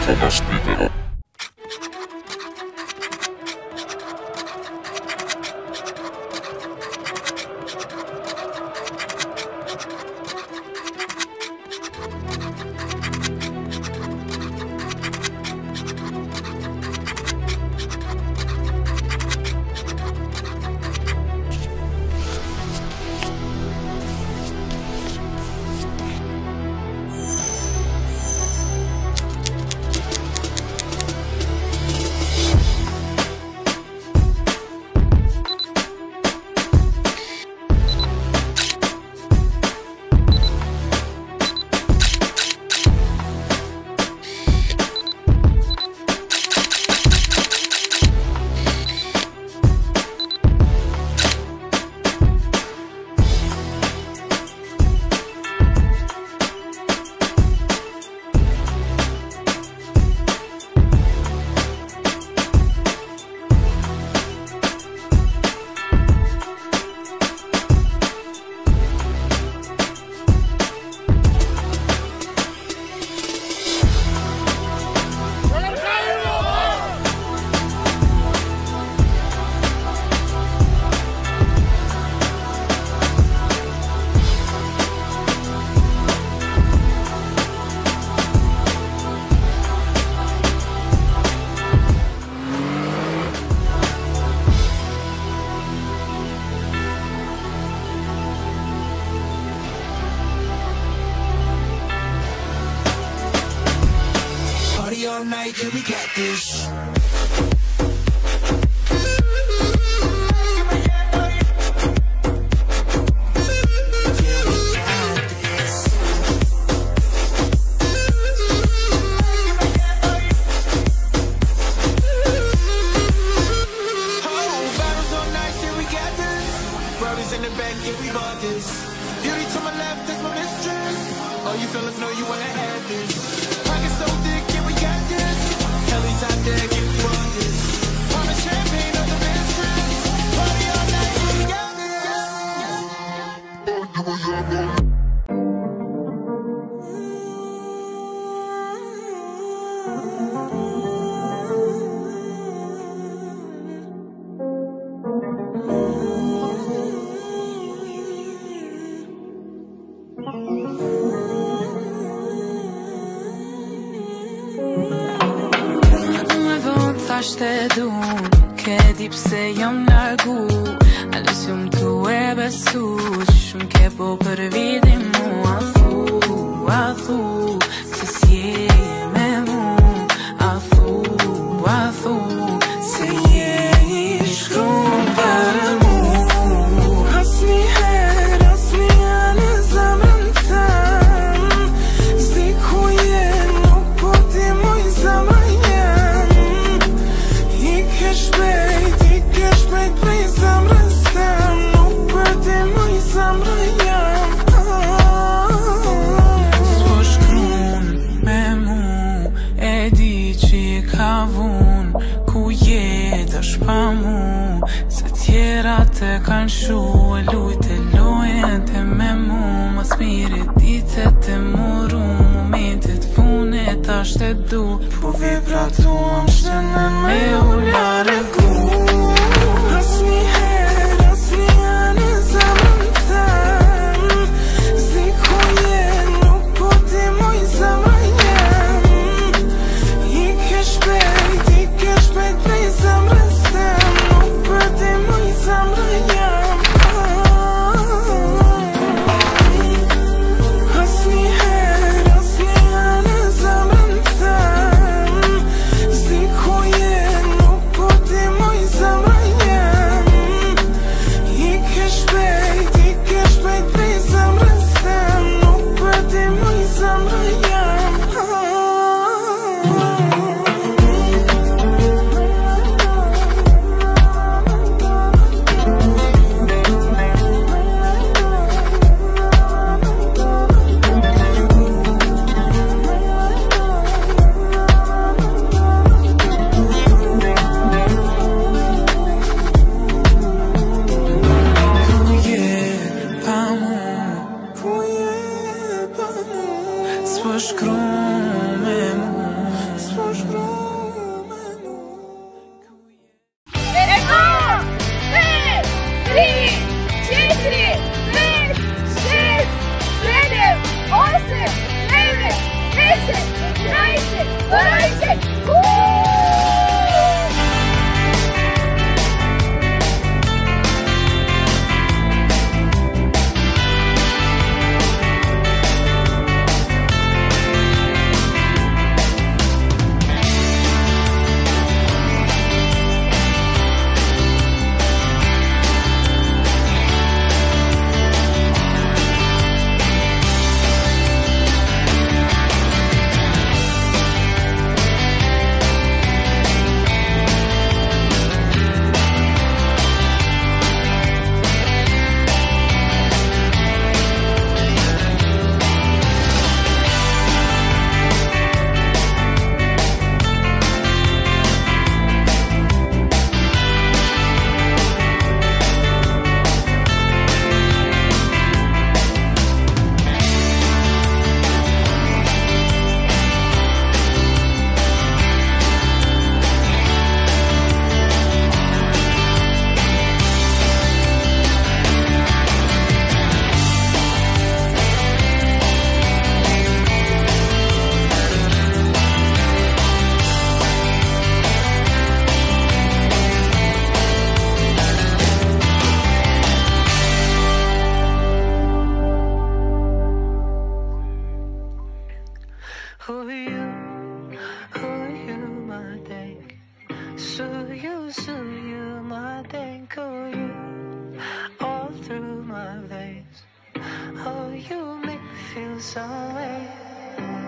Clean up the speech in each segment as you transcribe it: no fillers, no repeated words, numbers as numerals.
for nasz video. All night, yeah, we got this. In the back, yeah, we bought this. Beauty to my left, that's my mistress. All you fellas know you wanna have this. Pockets so thick, yeah, we got this. Kelly's out there, yeah, we want this. Pouring champagne on the mistress. Party all night, yeah, we got this. Te du, ke di pse jam largu. Alës jom tu e besu, shumë ke po për vidin mu. A thu, se s'je me mu. A thu, se je I shkrum për mu. Asni her, asni janë zamrën tëm. Zdi ku je, nuk po ti moj zamrën. Shpejt prej zamrës tem, nuk për ti moj zamrë jam. S'po shkrun me mu, e di që I ka vun. Ku jetash pa mu, se tjera te kan shu. E lujt e lojen te me mu, mas mire ditet e muru. Momentet funit asht e du, po vibratuam shtënën me u largu. Asni her, asni janë zamrën tëm. Zdi ku je, nuk po ti moj zamrën jem. I ke shpejt prej zamrës tem, nuk për ti moj zamrën jem. Asni her, asni janë zamrën tëm. Zdi ku je, nuk po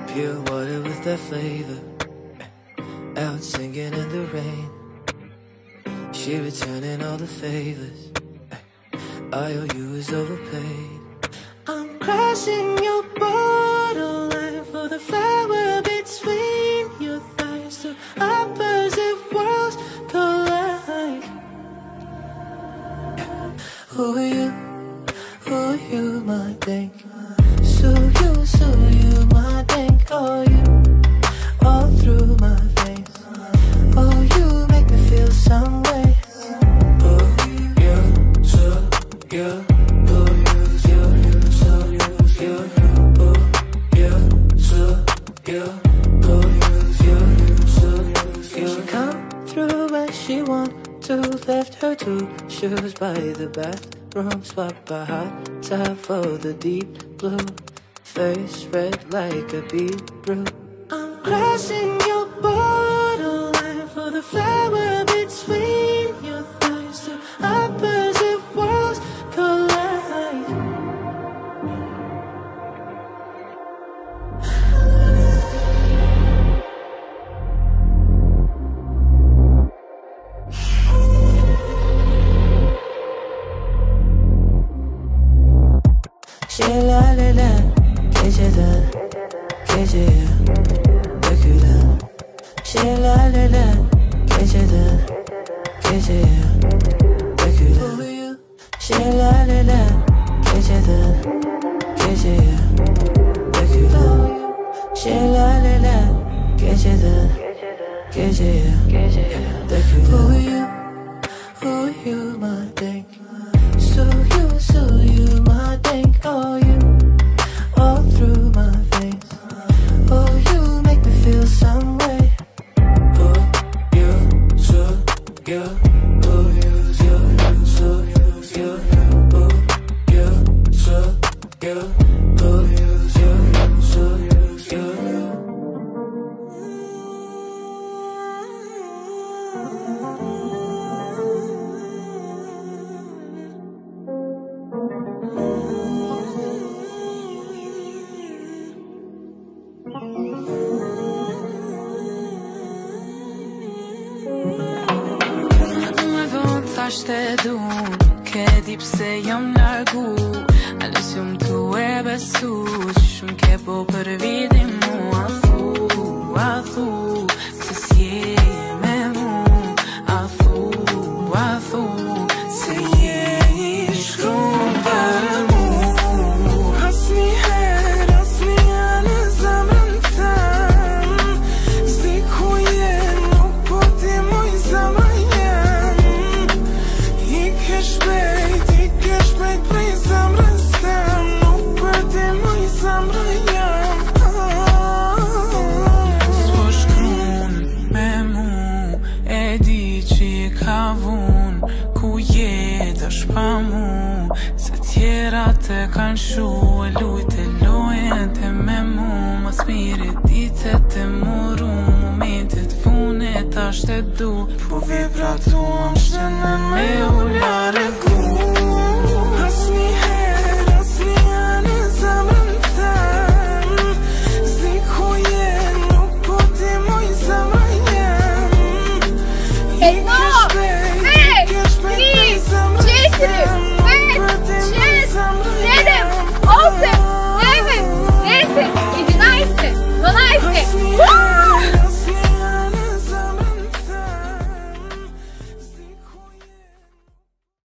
Pure water with that flavor, out singing in the rain. She returning all the favors, I owe you is overpaid. I'm crashing your borderline for the flower between your thighs. Two opposite worlds collide. Who are you? Who are you, my thing? So you, my thing. Oh, you, all through my veins. Oh, you make me feel some way. Oh, you, so you. Oh, you, so you. Oh, you, so you. Oh, you, so you. She come through when she want to. Left her two shoes by the bathroom. Swap a hot tub for the deep blue. Face red like a beetroot. I'm crossing your borderline for the flower between your thighs. Two opposite worlds collide. Şelalele geceden geceye dökülen. Şelalele geceden geceye dökülen. Şelalele geceden geceye dökülen. Şelalele geceden geceye dökülen. Who are you? Who are you, my thing? So you, my thing. Oh, you, all through my veins. Oh, you make me feel some way. Oh, you, so you. Oh, you, so you. Oh, you, so you. Oh, you, so you. Te dun, ke di pse jam largu. Alës jom tu e besu, që shumë ke po për vidin mu. A thu, se s'je me mu. A thu, se je i shkrum për mu. Asni her, asni janë zemrën tem. Si ku je, nuk po ti muj zemrën. Shpejt prej zemrës tem, nuk për ti muj zemrë jam. Ditet e moru, momentet funit ashtë e du Po vibratu më shtënën me u largu